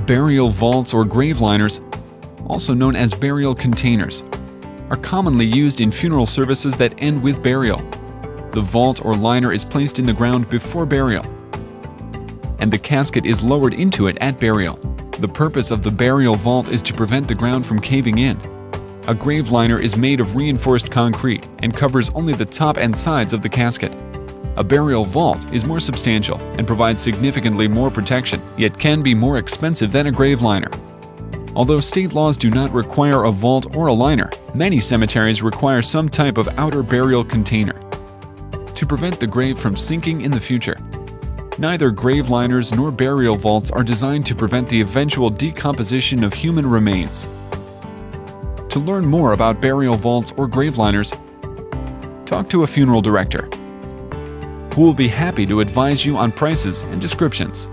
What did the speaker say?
Burial vaults or grave liners, also known as burial containers, are commonly used in funeral services that end with burial. The vault or liner is placed in the ground before burial, and the casket is lowered into it at burial. The purpose of the burial vault is to prevent the ground from caving in. A grave liner is made of reinforced concrete and covers only the top and sides of the casket. A burial vault is more substantial and provides significantly more protection, yet can be more expensive than a grave liner. Although state laws do not require a vault or a liner, many cemeteries require some type of outer burial container to prevent the grave from sinking in the future. Neither grave liners nor burial vaults are designed to prevent the eventual decomposition of human remains. To learn more about burial vaults or grave liners, talk to a funeral director, who will be happy to advise you on prices and descriptions.